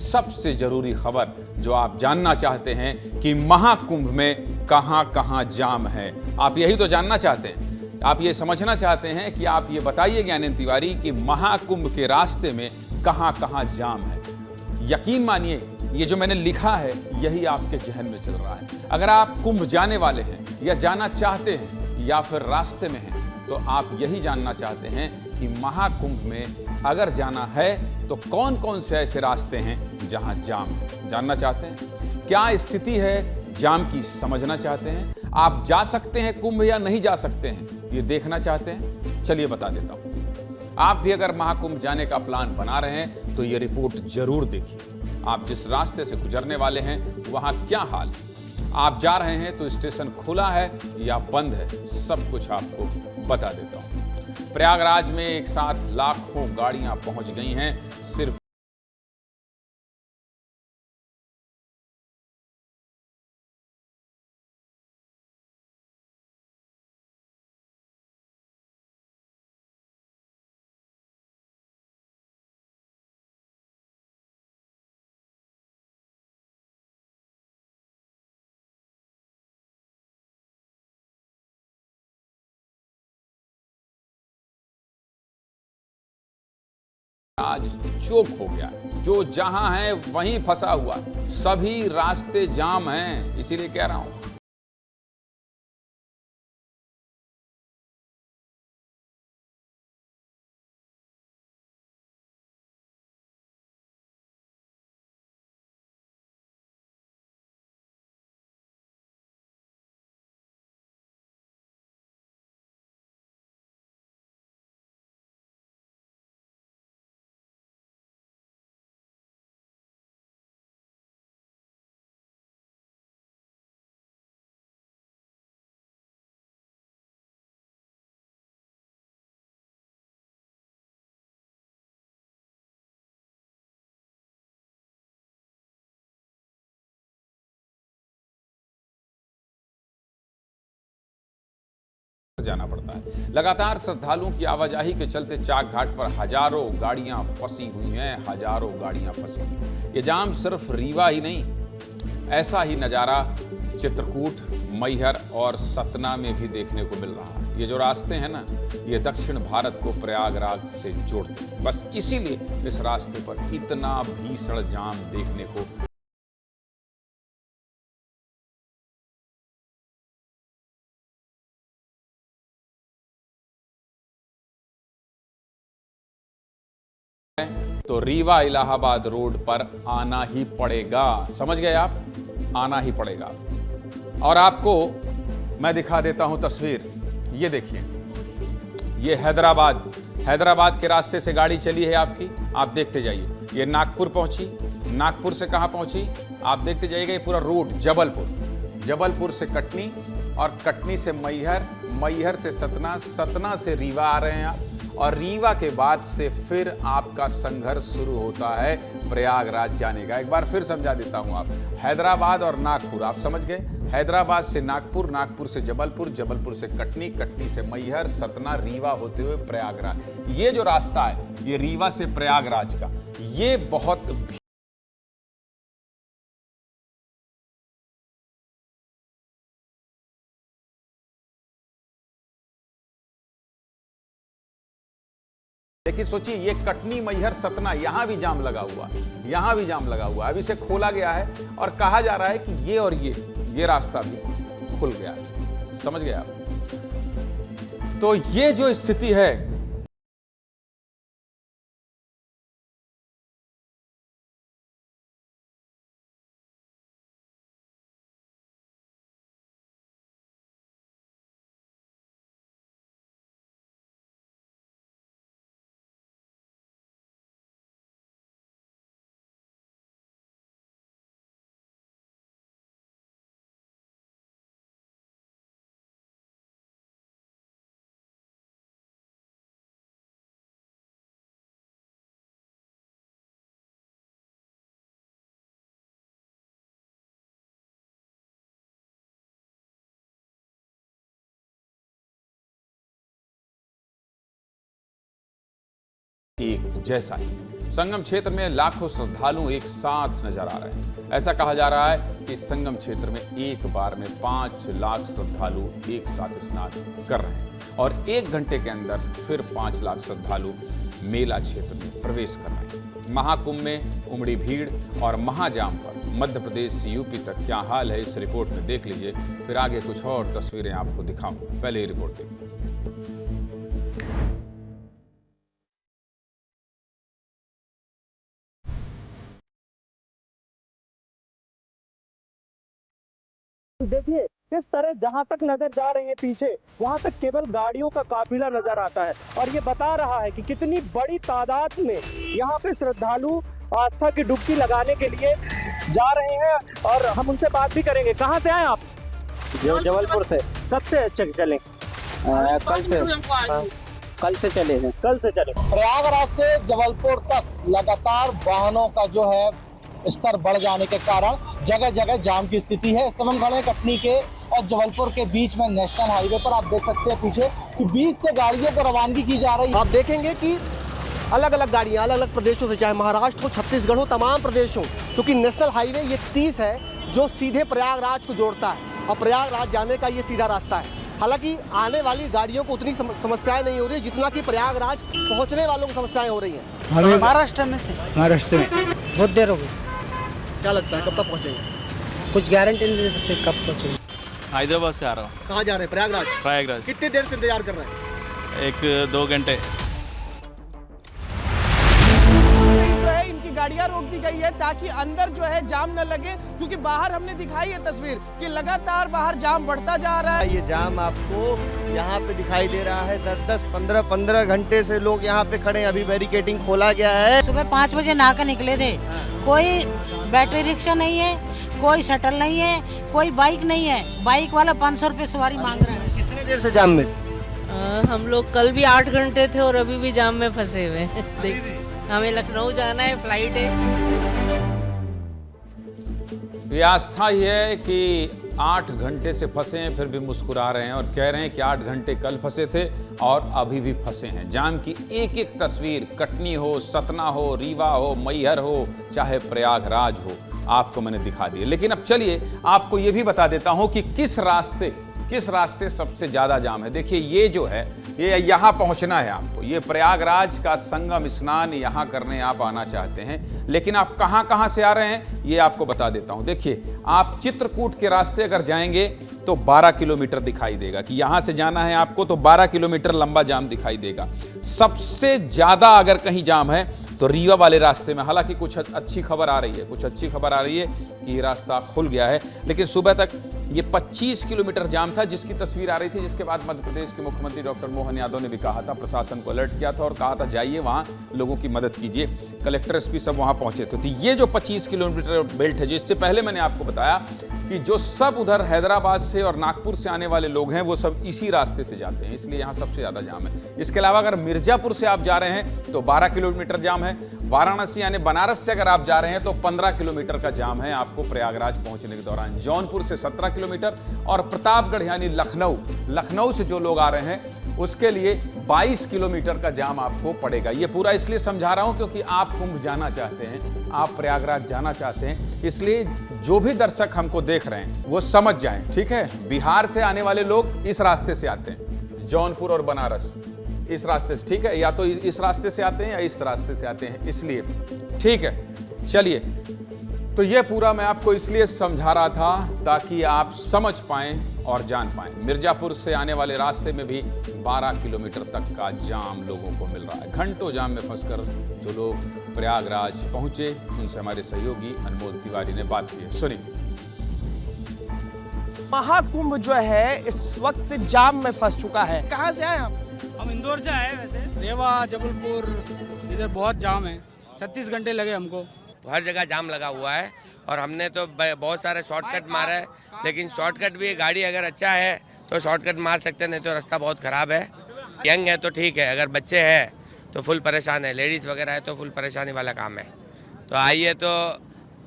सबसे जरूरी खबर जो आप जानना चाहते हैं कि महाकुंभ में कहां-कहां जाम है। आप यही तो जानना चाहते हैं। आप ये समझना चाहते हैं कि आप ये बताइए ज्ञानेंद्र तिवारी कि महाकुंभ के रास्ते में कहां-कहां जाम है। यकीन मानिए, ये जो मैंने लिखा है यही आपके जहन में चल रहा है। अगर आप कुंभ जाने वाले हैं या जाना चाहते हैं या फिर रास्ते में हैं, तो आप यही जानना चाहते हैं कि महाकुंभ में अगर जाना है तो कौन कौन से ऐसे रास्ते हैं जहां जाम है। जानना चाहते हैं क्या स्थिति है जाम की, समझना चाहते हैं आप जा सकते हैं कुंभ या नहीं जा सकते हैं, ये देखना चाहते हैं। चलिए बता देता हूं। आप भी अगर महाकुंभ जाने का प्लान बना रहे हैं तो ये रिपोर्ट जरूर देखिए। आप जिस रास्ते से गुजरने वाले हैं वहां क्या हाल है, आप जा रहे हैं तो स्टेशन खुला है या बंद है, सब कुछ आपको बता देता हूं। प्रयागराज में एक साथ लाखों गाड़ियां पहुंच गई हैं सिर्फ आज चोक हो गया। जो जहां है वहीं फंसा हुआ, सभी रास्ते जाम हैं, इसीलिए कह रहा हूं। जाना पड़ता है। लगातार श्रद्धालुओं की आवाजाही के चलते चाक घाट पर हजारों गाड़ियां फंसी हुई हैं, हजारों गाड़ियां फंसी हुई। ये जाम सिर्फ रीवा ही नहीं, ऐसा ही नज़ारा चित्रकूट, मैहर और सतना में भी देखने को मिल रहा है। ये जो रास्ते हैं ना, ये दक्षिण भारत को प्रयागराज से जोड़ते हैं। बस इसीलिए इस रास्ते पर इतना भीषण जाम देखने को तो रीवा इलाहाबाद रोड पर आना ही पड़ेगा। समझ गए आप? आना ही पड़ेगा। और आपको मैं दिखा देता हूं तस्वीर। ये देखिए, ये हैदराबाद के रास्ते से गाड़ी चली है आपकी, आप देखते जाइए। ये नागपुर पहुंची, नागपुर से कहां पहुंची आप देखते जाइएगा। ये पूरा रूट जबलपुर से कटनी और कटनी से मैहर, मैहर से सतना, सतना से रीवा आ रहे हैं आप, और रीवा के बाद से फिर आपका संघर्ष शुरू होता है प्रयागराज जाने का। एक बार फिर समझा देता हूं। आप हैदराबाद और नागपुर आप समझ गए। हैदराबाद से नागपुर, नागपुर से जबलपुर, जबलपुर से कटनी, कटनी से मैहर, सतना, रीवा होते हुए प्रयागराज। ये जो रास्ता है ये रीवा से प्रयागराज का, ये बहुत लेकिन सोचिए, ये कटनी, मैहर, सतना, यहां भी जाम लगा हुआ, यहां भी जाम लगा हुआ। अब इसे खोला गया है और कहा जा रहा है कि ये और ये रास्ता भी खुल गया है। समझ गए आप? तो ये जो स्थिति है एक जैसा ही। संगम क्षेत्र में लाखों श्रद्धालु एक साथ नजर आ रहे हैं। ऐसा कहा जा रहा है कि संगम क्षेत्र में एक बार में 5 लाख श्रद्धालु एक साथ स्नान कर रहे हैं और 1 घंटे के अंदर फिर 5 लाख श्रद्धालु मेला क्षेत्र में प्रवेश कर रहे हैं। महाकुंभ में उमड़ी भीड़ और महाजाम पर मध्य प्रदेश से यूपी तक क्या हाल है, इस रिपोर्ट में देख लीजिए। फिर आगे कुछ और तस्वीरें आपको दिखाऊं। पहले ये रिपोर्ट देखिए। देखिए किस तरह जहां तक नजर जा रही है पीछे, वहां तक केवल गाड़ियों का काफिला नजर आता है और ये बता रहा है कि कितनी बड़ी तादाद में यहाँ पे श्रद्धालु आस्था की डुबकी लगाने के लिए जा रहे हैं। और हम उनसे बात भी करेंगे। कहाँ से आए आप? जबलपुर से। कब से चले? कल से चले हैं। कल से चले। प्रयागराज से जबलपुर तक लगातार वाहनों का जो है स्तर बढ़ जाने के कारण जगह जगह जाम की स्थिति है। इस समय हम खड़े हैं कटनी के और जबलपुर के बीच में नेशनल हाईवे पर। आप देख सकते हैं पीछे कि 20 से गाड़ियों को रवानगी की जा रही है। आप देखेंगे कि अलग अलग गाड़ियाँ अलग अलग प्रदेशों से, चाहे महाराष्ट्र हो, छत्तीसगढ़ हो, तमाम प्रदेशों, क्योंकि नेशनल हाईवे ये 30 है जो सीधे प्रयागराज को जोड़ता है और प्रयागराज जाने का ये सीधा रास्ता है। हालांकि आने वाली गाड़ियों को उतनी समस्याएं नहीं हो रही जितना कि प्रयागराज पहुंचने वालों को समस्याएं हो रही हैं। हमें महाराष्ट्र में बहुत देर हो गई। क्या लगता है कब तक पहुंचेंगे? कुछ गारंटी नहीं दे सकते कब पहुँचेंगे। हैदराबाद से आ रहा हूँ। कहाँ जा रहे हैं? प्रयागराज। प्रयागराज। कितनी देर से इंतजार कर रहे हैं? 1-2 घंटे। जो है इनकी गाड़ियां रोक दी गई है ताकि अंदर जो है जाम न लगे, क्योंकि बाहर हमने दिखाई है तस्वीर कि लगातार बाहर जाम बढ़ता जा रहा है। ये जाम आपको यहाँ पे दिखाई दे रहा है। 10-10, 15-15 घंटे से लोग यहाँ पे खड़े हैं। अभी बैरिकेडिंग खोला गया है। सुबह 5 बजे नहाकर निकले थे। कोई बैटरी रिक्शा नहीं है, कोई शटल नहीं है, कोई बाइक नहीं है। बाइक वाला 500 रुपये सवारी मांग रहा है। कितनी देर से जाम में? हम लोग कल भी 8 घंटे थे और अभी भी जाम में फंसे हुए हैं। हमें लखनऊ जाना है, फ्लाइट है। ये आस्था ही है कि 8 घंटे से फंसे हैं, फिर भी मुस्कुरा रहे हैं और कह रहे हैं कि 8 घंटे कल फंसे थे और अभी भी फंसे हैं। जाम की एक एक तस्वीर, कटनी हो, सतना हो, रीवा हो, मैहर हो, चाहे प्रयागराज हो, आपको मैंने दिखा दी। लेकिन अब चलिए आपको ये भी बता देता हूं कि किस रास्ते सबसे ज्यादा जाम है। देखिए ये जो है, ये यहाँ पहुंचना है आपको। ये प्रयागराज का संगम स्नान यहाँ करने आप आना चाहते हैं, लेकिन आप कहाँ से आ रहे हैं ये आपको बता देता हूं। देखिए आप चित्रकूट के रास्ते अगर जाएंगे तो 12 किलोमीटर दिखाई देगा कि यहाँ से जाना है आपको, तो 12 किलोमीटर लंबा जाम दिखाई देगा। सबसे ज्यादा अगर कहीं जाम है तो रीवा वाले रास्ते में। हालांकि कुछ अच्छी खबर आ रही है कि ये रास्ता खुल गया है, लेकिन सुबह तक ये 25 किलोमीटर जाम था जिसकी तस्वीर आ रही थी, जिसके बाद मध्य प्रदेश के मुख्यमंत्री डॉक्टर मोहन यादव ने भी कहा था, प्रशासन को अलर्ट किया था और कहा था जाइए वहाँ लोगों की मदद कीजिए। कलेक्टर एसपी सब वहाँ पहुंचे थे। तो ये जो 25 किलोमीटर बेल्ट है, जो इससे पहले मैंने आपको बताया कि जो सब उधर हैदराबाद से और नागपुर से आने वाले लोग हैं वो सब इसी रास्ते से जाते हैं, इसलिए यहाँ सबसे ज़्यादा जाम है। इसके अलावा अगर मिर्जापुर से आप जा रहे हैं तो 12 किलोमीटर जाम है। वाराणसी यानी बनारस से अगर आप जा रहे हैं तो 15 किलोमीटर का जाम है आपको प्रयागराज पहुंचने के दौरान। जौनपुर से 17 किलोमीटर और प्रतापगढ़ यानी लखनऊ से जो लोग आ रहे हैं उसके लिए 22 किलोमीटर का जाम आपको पड़ेगा। ये पूरा इसलिए समझा रहा हूं क्योंकि आप कुंभ जाना चाहते हैं, आप प्रयागराज जाना चाहते हैं, इसलिए जो भी दर्शक हमको देख रहे हैं वो समझ जाएं, ठीक है। बिहार से आने वाले लोग इस रास्ते से आते हैं, जौनपुर और बनारस इस रास्ते से, ठीक है, या तो इस रास्ते से आते हैं या इस रास्ते से आते हैं, इसलिए ठीक है। चलिए, तो ये पूरा मैं आपको इसलिए समझा रहा था ताकि आप समझ पाएं और जान पाएं। मिर्जापुर से आने वाले रास्ते में भी 12 किलोमीटर तक का जाम लोगों को मिल रहा है। घंटों जाम में फंसकर जो लोग प्रयागराज पहुंचे उनसे हमारे सहयोगी अनमोल तिवारी ने बात की है, सुनिए। महाकुंभ जो है इस वक्त जाम में फंस चुका है। कहाँ से आए आप? हम इंदौर से आए, वैसे रेवा, जबलपुर, इधर बहुत जाम है। 36 घंटे लगे हमको। हर जगह जाम लगा हुआ है और हमने तो बहुत सारे शॉर्टकट मारा है, लेकिन शॉर्टकट भी गाड़ी अगर अच्छा है तो शॉर्टकट मार सकते हैं, नहीं तो रास्ता बहुत ख़राब है। यंग है तो ठीक है, अगर बच्चे हैं तो फुल परेशान है, लेडीज़ वगैरह है तो फुल परेशानी वाला काम है। तो आइए, तो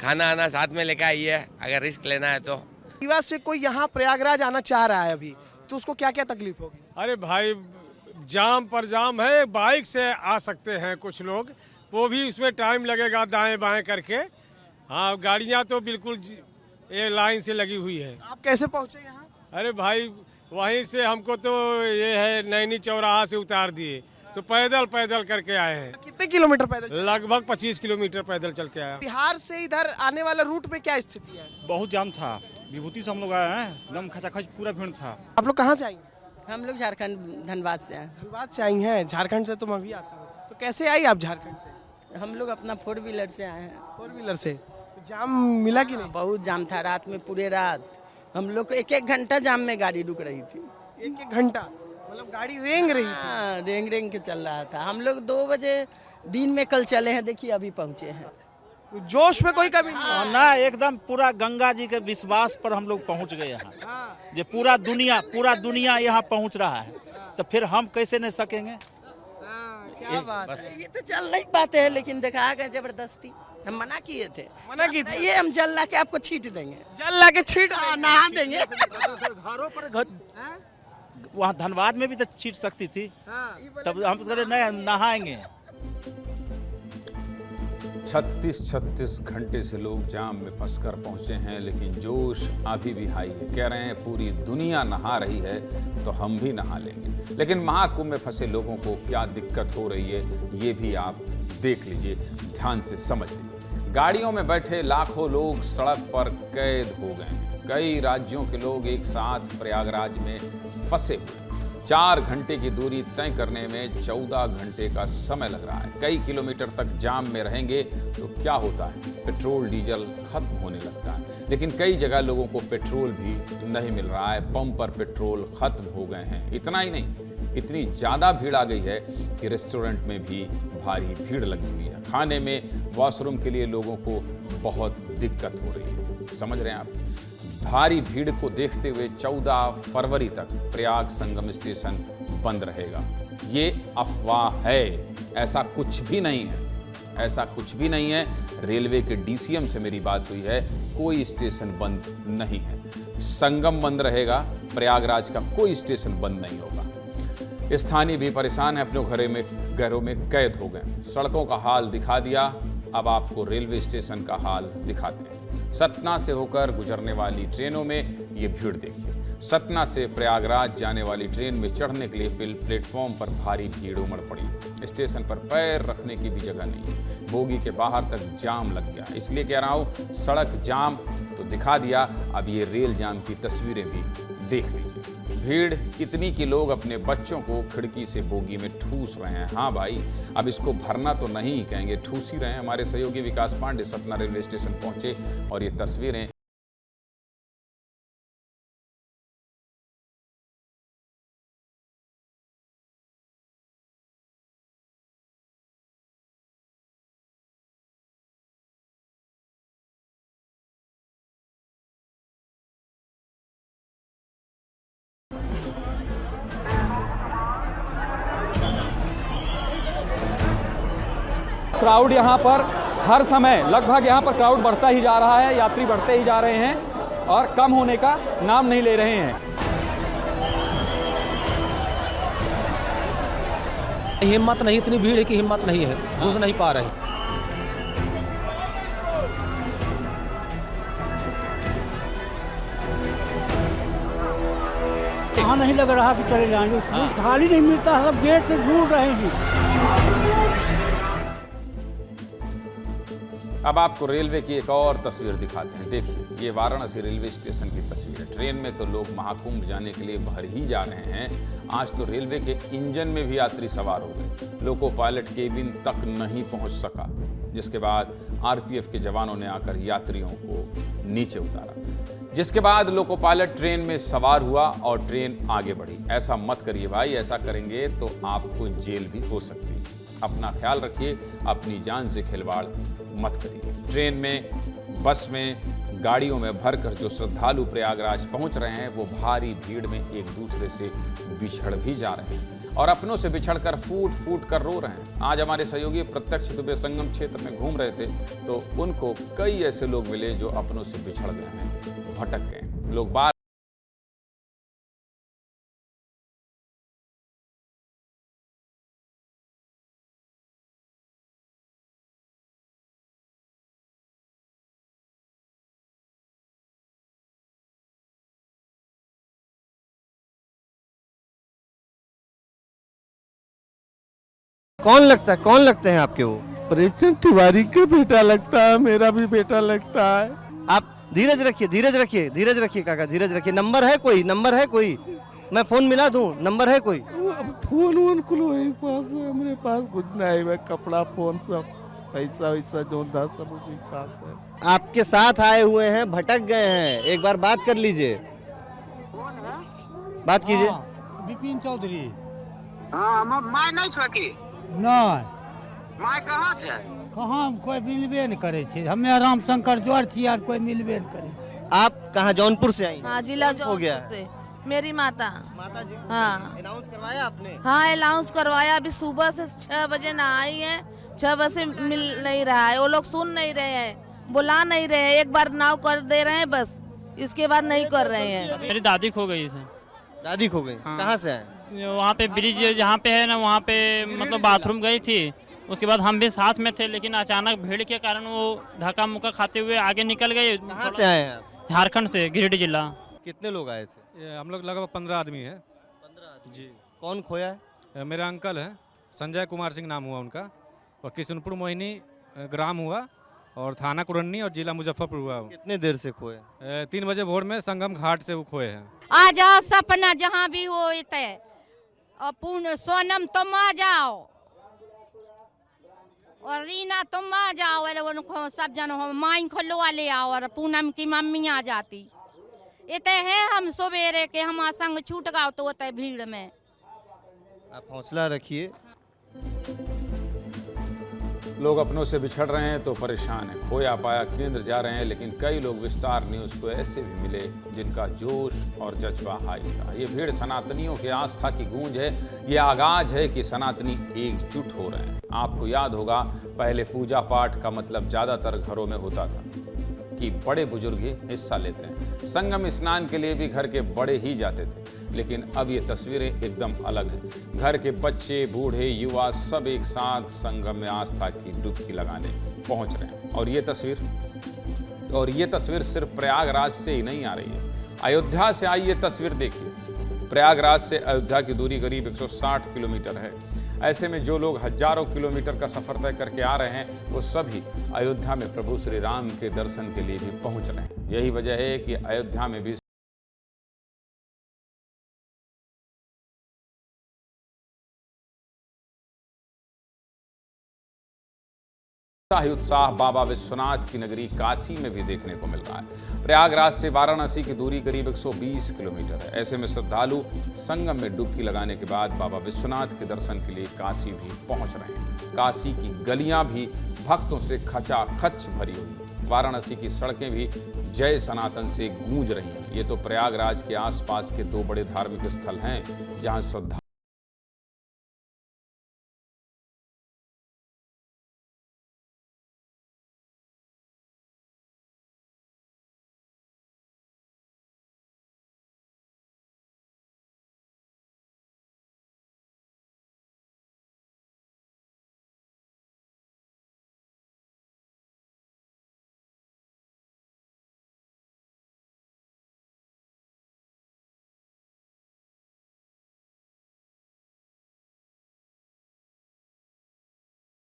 खाना आना साथ में लेकर आइए अगर रिस्क लेना है तो। रीवा से कोई यहाँ प्रयागराज आना चाह रहा है अभी, तो उसको क्या क्या तकलीफ होगी? अरे भाई, जाम पर जाम है। बाइक से आ सकते हैं कुछ लोग, वो भी इसमें टाइम लगेगा दाएं बाएं करके। हाँ, गाड़ियां तो बिल्कुल ये लाइन से लगी हुई है। आप कैसे पहुंचे यहाँ? अरे भाई, वहीं से हमको तो ये है नैनी चौराहा से उतार दिए, तो पैदल करके आए हैं। कितने किलोमीटर पैदल? लगभग 25 किलोमीटर पैदल चल के आया। बिहार से इधर आने वाला रूट में क्या स्थिति है? बहुत जाम था, विभूति से हम लोग आए हैं, एकदम खचाखच पूरा भीड़ था। आप लोग कहाँ से आई हैं? हम लोग झारखंड धनबाद से आए। धनबाद से आई हैं? झारखंड से तो मैं भी आता हूँ। तो कैसे आई आप झारखंड से? हम लोग अपना 4 व्हीलर से आए हैं। 4 व्हीलर से? तो जाम मिला कि नहीं? बहुत जाम था, रात में पूरे रात हम लोग को 1-1 घंटा जाम में गाड़ी रुक रही थी। 1-1 घंटा? मतलब गाड़ी रेंग रही थी? हाँ, रेंग के चल रहा था। हम लोग 2 बजे दिन में कल चले हैं, देखिए अभी पहुँचे हैं। जोश में कोई कमी नहीं? ना, एकदम पूरा गंगा जी के विश्वास पर हम लोग पहुंच गए यहाँ। जो पूरा दुनिया यहाँ पहुंच रहा है, तो फिर हम कैसे नहीं सकेंगे? क्या बात है? ये तो चल नहीं पाते हैं, लेकिन दिखा गए जबरदस्ती। हम मना किए थे, ये हम जल ला के आपको छीट देंगे। जल ला के छीट? नहा देंगे। घरों पर वहाँ धनबाद में भी तो छीट सकती थी, तब हम तो नहीं नहाएंगे। 36 घंटे से लोग जाम में फंसकर पहुंचे हैं, लेकिन जोश अभी भी हाई है। कह रहे हैं पूरी दुनिया नहा रही है तो हम भी नहा लेंगे। लेकिन महाकुंभ में फंसे लोगों को क्या दिक्कत हो रही है, ये भी आप देख लीजिए, ध्यान से समझ लीजिए। गाड़ियों में बैठे लाखों लोग सड़क पर कैद हो गए हैं। कई राज्यों के लोग एक साथ प्रयागराज में फंसे हुए। 4 घंटे की दूरी तय करने में 14 घंटे का समय लग रहा है। कई किलोमीटर तक जाम में रहेंगे तो क्या होता है, पेट्रोल डीजल खत्म होने लगता है। लेकिन कई जगह लोगों को पेट्रोल भी नहीं मिल रहा है, पंप पर पेट्रोल खत्म हो गए हैं। इतना ही नहीं, इतनी ज़्यादा भीड़ आ गई है कि रेस्टोरेंट में भी भारी भीड़ लगी हुई है। खाने में वॉशरूम के लिए लोगों को बहुत दिक्कत हो रही है। समझ रहे हैं आप? भारी भीड़ को देखते हुए 14 फरवरी तक प्रयाग संगम स्टेशन बंद रहेगा। ये अफवाह है, ऐसा कुछ भी नहीं है, ऐसा कुछ भी नहीं है। रेलवे के डीसीएम से मेरी बात हुई है, कोई स्टेशन बंद नहीं है। संगम बंद रहेगा, प्रयागराज का कोई स्टेशन बंद नहीं होगा। स्थानीय भी परेशान है, अपने घरों में कैद हो गए। सड़कों का हाल दिखा दिया, अब आपको रेलवे स्टेशन का हाल दिखाते हैं। सतना से होकर गुजरने वाली ट्रेनों में ये भीड़ देखिए। सतना से प्रयागराज जाने वाली ट्रेन में चढ़ने के लिए प्लेटफॉर्म पर भारी भीड़ उमड़ पड़ी। स्टेशन पर पैर रखने की भी जगह नहीं, बोगी के बाहर तक जाम लग गया। इसलिए कह रहा हूँ, सड़क जाम तो दिखा दिया, अब ये रेल जाम की तस्वीरें भी देख लीजिए। भीड़ इतनी कि लोग अपने बच्चों को खिड़की से बोगी में ठूस रहे हैं। हाँ भाई, अब इसको भरना तो नहीं कहेंगे, ठूस ही रहे हैं। हमारे सहयोगी विकास पांडे सतना रेलवे स्टेशन पहुंचे और ये तस्वीरें क्राउड यहाँ पर हर समय लगभग यहाँ पर क्राउड बढ़ता ही जा रहा है, यात्री बढ़ते ही जा रहे हैं और कम होने का नाम नहीं ले रहे हैं। हिम्मत नहीं, इतनी भीड़ है कि हिम्मत नहीं है, घुस नहीं पा रहे। यहाँ नहीं लग रहा कि चले जाएंगे, खाली नहीं मिलता, सब गेट से घूर रहे हैं। अब आपको रेलवे की एक और तस्वीर दिखाते हैं। देखिए, ये वाराणसी रेलवे स्टेशन की तस्वीर है। ट्रेन में तो लोग महाकुंभ जाने के लिए भर ही जा रहे हैं। आज तो रेलवे के इंजन में भी यात्री सवार हो गए। लोको पायलट केबिन तक नहीं पहुंच सका, जिसके बाद आरपीएफ के जवानों ने आकर यात्रियों को नीचे उतारा। जिसके बाद लोको पायलट ट्रेन में सवार हुआ और ट्रेन आगे बढ़ी। ऐसा मत करिए भाई, ऐसा करेंगे तो आपको जेल भी हो सकती है। अपना ख्याल रखिए, अपनी जान से खिलवाड़ मत करिए। ट्रेन में, बस में, गाड़ियों में भरकर जो श्रद्धालु प्रयागराज पहुंच रहे हैं, वो भारी भीड़ में एक दूसरे से बिछड़ भी जा रहे हैं और अपनों से बिछड़कर फूट फूट कर रो रहे हैं। आज हमारे सहयोगी प्रत्यक्ष दुबे संगम क्षेत्र में घूम रहे थे तो उनको कई ऐसे लोग मिले जो अपनों से बिछड़ गए हैं, भटक गए। लोग बार कौन लगते हैं आपके वो? प्रेमचंद तिवारी का बेटा लगता है, मेरा भी बेटा लगता है। आप धीरज रखिए काका, धीरज रखिए। नंबर है कोई? मैं फोन मिला दूं, नंबर है कोई? फोन कुल वही पास है, हमारे पास कुछ नहीं है, कपड़ा फोन सब पैसा वैसा जो था सब उसी के पास है। आपके साथ आए हुए हैं, भटक गए हैं, एक बार बात कर लीजिए। बात कीजिए। विपिन चौधरी। हाँ, माय नहीं छो की? नहीं। माय कहाँ छे? कहाँ कोई मिलबे नहीं करे छे। हमें रामशंकर जोड़ छी यार, कोई मिलबे नहीं करे छे। आप कहाँ जौनपुर से आई? हाँ, जिला हो गया से। मेरी माता जी। हाँ, अनाउंस करवाया आपने? हाँ, अनाउंस करवाया। अभी सुबह से 6 बजे ना आई है, 6 बजे मिल नहीं रहा है, वो लोग सुन नहीं रहे हैं, बुला नहीं रहे हैं। एक बार नाव कर दे रहे हैं बस, इसके बाद नहीं कर रहे हैं। मेरी दादी खो गई है। दादी खो गई? हाँ। कहाँ से आए? वहाँ पे ब्रिज जहाँ पे है ना, वहाँ पे मतलब बाथरूम गई थी। उसके बाद हम भी साथ में थे, लेकिन अचानक भीड़ के कारण वो धक्का मुक्का खाते हुए आगे निकल गए। कहाँ से आए आप? झारखंड से, गिरिडीह जिला। कितने लोग आए थे? हम लोग लगभग 15 आदमी हैं। 15 आदमी जी। कौन खोया है? मेरा अंकल है, संजय कुमार सिंह नाम हुआ उनका, और किशनपुर मोहिनी ग्राम हुआ, और थाना कुरन्नी और जिला मुजफ्फरपुर हुआ। कितने देर से खोए? 3 बजे भोर में संगम घाट से वो खोए हैं। आ जाओ सपना जहाँ भी हो, पूर्ण सोनम तुम आ जाओ, और रीना तुम आ जाओ, उनको सब जन हो, माइन खोलवा ले आओ, और पूनम की मम्मी आ जाती। इतने है हम सवेरे के हम संग छूट गाओ तो होते भीड़ में। आप हौसला रखिए। लोग अपनों से बिछड़ रहे हैं तो परेशान हैं, खोया पाया केंद्र जा रहे हैं, लेकिन कई लोग विस्तार न्यूज़ को ऐसे भी मिले जिनका जोश और जज्बा हाई था। ये भीड़ सनातनियों की आस्था की गूंज है, ये आगाज है कि सनातनी एकजुट हो रहे हैं। आपको याद होगा, पहले पूजा पाठ का मतलब ज़्यादातर घरों में होता था कि बड़े बुजुर्ग ही हिस्सा लेते हैं। संगम स्नान के लिए भी घर के बड़े ही जाते थे, लेकिन अब ये तस्वीरें एकदम अलग हैं। घर के बच्चे, बूढ़े, युवा सब एक साथ संगम में आस्था की डुबकी लगाने पहुंच रहे हैं। और ये तस्वीर सिर्फ प्रयागराज से ही नहीं आ रही है, अयोध्या से आई ये तस्वीर देखिए। प्रयागराज से अयोध्या की दूरी करीब 160 किलोमीटर है। ऐसे में जो लोग हजारों किलोमीटर का सफर तय करके आ रहे हैं, वो सभी अयोध्या में प्रभु श्री राम के दर्शन के लिए भी पहुंच रहे हैं। यही वजह है कि अयोध्या में भी उत्साह बाबा विश्वनाथ की नगरी काशी में भी देखने को मिल रहा है। प्रयागराज से वाराणसी की दूरी करीब 120 किलोमीटर है। ऐसे में श्रद्धालु संगम में डुबकी लगाने के बाद बाबा विश्वनाथ के दर्शन के लिए काशी भी पहुंच रहे हैं। काशी की गलियां भी भक्तों से खचाखच भरी हुई, वाराणसी की सड़कें भी जय सनातन से गूंज रही हैं। ये तो प्रयागराज के आसपास के 2 बड़े धार्मिक स्थल हैं जहां श्रद्धा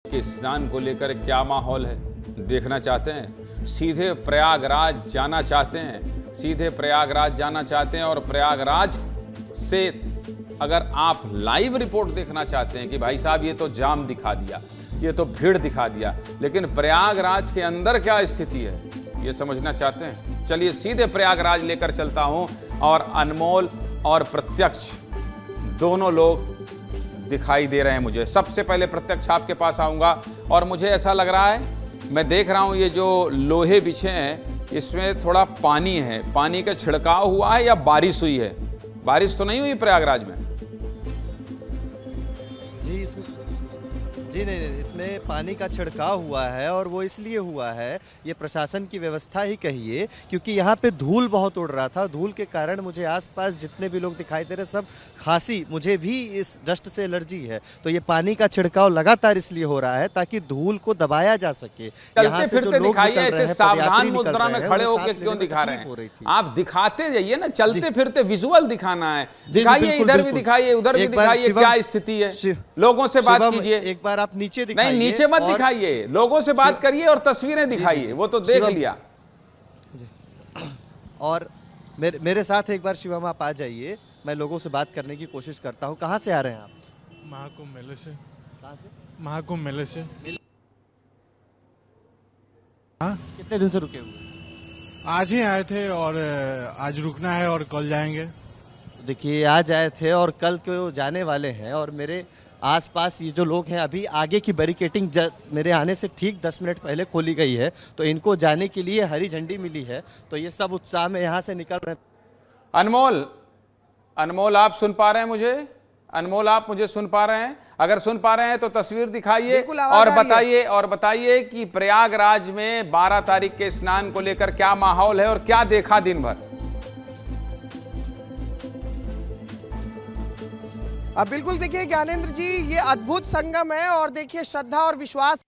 के स्नान को लेकर क्या माहौल है, देखना चाहते हैं? सीधे प्रयागराज जाना चाहते हैं? सीधे प्रयागराज जाना चाहते हैं और प्रयागराज से अगर आप लाइव रिपोर्ट देखना चाहते हैं कि भाई साहब ये तो जाम दिखा दिया, ये तो भीड़ दिखा दिया, लेकिन प्रयागराज के अंदर क्या स्थिति है, ये समझना चाहते हैं? चलिए सीधे प्रयागराज लेकर चलता हूं और अनमोल और प्रत्यक्ष दोनों लोग दिखाई दे रहे हैं मुझे। सबसे पहले प्रत्यक्ष आपके पास आऊंगा और मुझे ऐसा लग रहा है, मैं देख रहा हूं ये जो लोहे बिछे हैं इसमें थोड़ा पानी है, पानी का छिड़काव हुआ है या बारिश हुई है? बारिश तो नहीं हुई प्रयागराज में? जी नहीं, इसमें पानी का छिड़काव हुआ है और वो इसलिए हुआ है, ये प्रशासन की व्यवस्था ही कहिए, क्योंकि यहाँ पे धूल बहुत उड़ रहा था। धूल के कारण मुझे आसपास जितने भी लोग दिखाई दे रहे सब खांसी, मुझे भी इस डस्ट से एलर्जी है, तो ये पानी का छिड़काव लगातार इसलिए हो रहा है ताकि धूल को दबाया जा सके। चलते फिरते दिखाइए, ऐसे सावधान मुद्रा में खड़े होकर क्यों दिखा रहे हैं? आप दिखाते जाइए ना, चलते फिरते विजुअल दिखाना है, दिखाइए, इधर भी दिखाइए, उधर भी दिखाइए, क्या स्थिति है। लोगों से बात शिवम, कीजिए। एक बार आप नीचे दिखाइए। नहीं, नीचे मत और- दिखाइए, लोगों से बात करिए और तस्वीरें दिखाइए, वो तो देख शिवम, लिया। और मेरे साथ एक बार शिवम आप आ जाइए, मैं लोगों से बात करने की कोशिश करता हूँ। कहाँ से आ रहे हैं आप? महाकुंभ मेले से। कहाँ से? महाकुंभ मेले से। हाँ, कितने दिन से रुके हुए? आज ही आए थे और आज रुकना है और कल जाएंगे। देखिए, आज आए थे और कल को जाने वाले हैं, और मेरे आसपास ये जो लोग हैं, अभी आगे की बैरिकेटिंग मेरे आने से ठीक 10 मिनट पहले खोली गई है, तो इनको जाने के लिए हरी झंडी मिली है, तो ये सब उत्साह में यहाँ से निकल रहे हैं। अनमोल आप सुन पा रहे हैं मुझे? अनमोल आप मुझे सुन पा रहे हैं? अगर सुन पा रहे हैं तो तस्वीर दिखाइए और बताइए कि प्रयागराज में 12 तारीख के स्नान को लेकर क्या माहौल है और क्या देखा दिन भर। अब बिल्कुल देखिए ज्ञानेंद्र जी, ये अद्भुत संगम है और देखिए श्रद्धा और विश्वास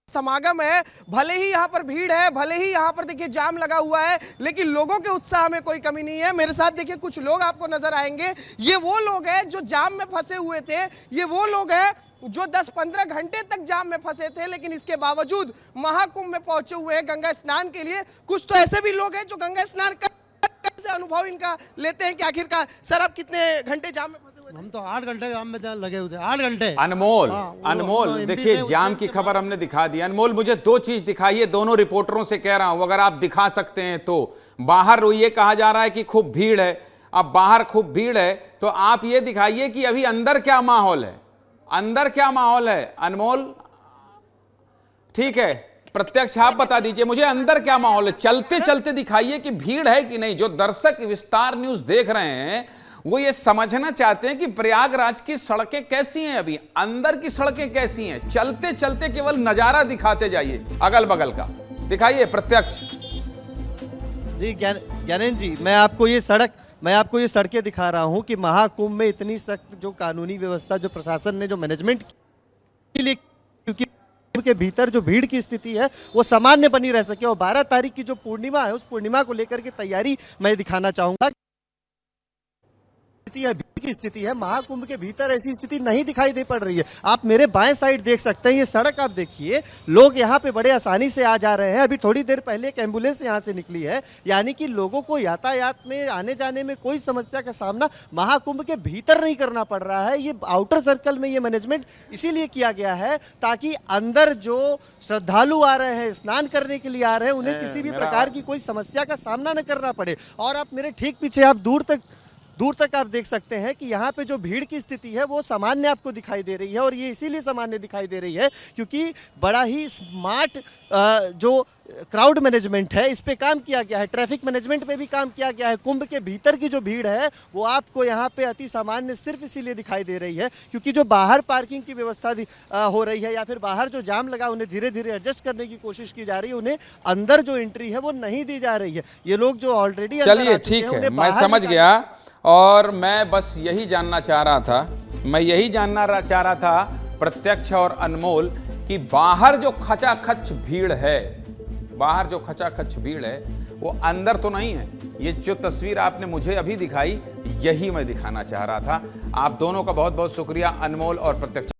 समागम है। भले ही यहाँ पर भीड़ है, भले ही यहाँ पर देखिए जाम लगा हुआ है, लेकिन लोगों के उत्साह में कोई कमी नहीं है। मेरे साथ देखिए कुछ लोग आपको नजर आएंगे। ये वो लोग हैं जो जाम में फंसे हुए थे, ये वो लोग हैं जो 10-15 घंटे तक जाम में फंसे थे, लेकिन इसके बावजूद महाकुंभ में पहुंचे हुए हैं गंगा स्नान के लिए। कुछ तो ऐसे भी लोग हैं जो गंगा स्नान से अनुभव इनका लेते हैं कि आखिरकार सर आप कितने घंटे जाम में फंसे हुए थे? हम तो 8 घंटे जाम में लगे हुए थे, 8 घंटे। अनमोल देखिए, जाम की खबर हमने दिखा दी। अनमोल मुझे 2 चीज दिखाइए, दोनों रिपोर्टरों से कह रहा हूं, अगर आप दिखा सकते हैं तो। बाहर ये कहा जा रहा है कि खूब भीड़ है, अब बाहर खूब भीड़ है तो आप ये दिखाइए कि अभी अंदर क्या माहौल है, अंदर क्या माहौल है अनमोल? ठीक है, प्रत्यक्ष आप बता दीजिए मुझे अंदर क्या माहौल है, चलते चलते दिखाइए कि भीड़ है कि नहीं। जो दर्शक विस्तार न्यूज देख रहे हैं वो ये समझना चाहते हैं कि प्रयागराज की सड़कें कैसी हैं, अभी अंदर की सड़कें कैसी हैं। चलते चलते केवल नजारा दिखाते जाइए, अगल बगल का दिखाइए प्रत्यक्ष। जी ज्ञानेंद्र जी, मैं आपको ये सड़कें दिखा रहा हूं कि महाकुंभ में इतनी सख्त जो कानूनी व्यवस्था, जो प्रशासन ने जो मैनेजमेंट के लिए, क्योंकि के भीतर जो भीड़ की स्थिति है वो सामान्य बनी रह सके, और 12 तारीख की जो पूर्णिमा है उस पूर्णिमा को लेकर के तैयारी मैं दिखाना चाहूंगा। भीड़ की स्थिति है, महाकुंभ के भीतर ऐसी स्थिति नहीं दिखाई दे पड़ रही है। आप मेरे बाएं साइड देख सकते हैं, ये सड़क आप देखिए, लोग यहाँ पे बड़े आसानी से आ जा रहे हैं। अभी थोड़ी देर पहले एक एम्बुलेंस यहाँ से निकली है, यानी कि लोगों को यातायात में आने जाने में कोई समस्या का सामना महाकुंभ के भीतर नहीं करना पड़ रहा है। ये आउटर सर्कल में ये मैनेजमेंट इसीलिए किया गया है ताकि अंदर जो श्रद्धालु आ रहे हैं, स्नान करने के लिए आ रहे हैं, उन्हें किसी भी प्रकार की कोई समस्या का सामना न करना पड़े। और आप मेरे ठीक पीछे आप दूर तक आप देख सकते हैं कि यहाँ पे जो भीड़ की स्थिति है वो सामान्य आपको दिखाई दे रही है, और ये इसीलिए सामान्य दिखाई दे रही है क्योंकि बड़ा ही स्मार्ट जो क्राउड मैनेजमेंट है इस पे काम किया गया है, ट्रैफिक मैनेजमेंट पे भी काम किया गया है। कुंभ के भीतर की जो भीड़ है वो आपको यहाँ पे अति सामान्य सिर्फ इसीलिए दिखाई दे रही है क्योंकि जो बाहर पार्किंग की व्यवस्था हो रही है या फिर बाहर जो जाम लगा उन्हें धीरे धीरे एडजस्ट करने की कोशिश की जा रही है, उन्हें अंदर जो एंट्री है वो नहीं दी जा रही है। ये लोग जो ऑलरेडी, चलिए ठीक है, मैं समझ गया, और मैं बस यही जानना चाह रहा था प्रत्यक्ष और अनमोल कि बाहर जो खचाखच भीड़ है, वो अंदर तो नहीं है। ये जो तस्वीर आपने मुझे अभी दिखाई, यही मैं दिखाना चाह रहा था। आप दोनों का बहुत बहुत शुक्रिया, अनमोल और प्रत्यक्ष।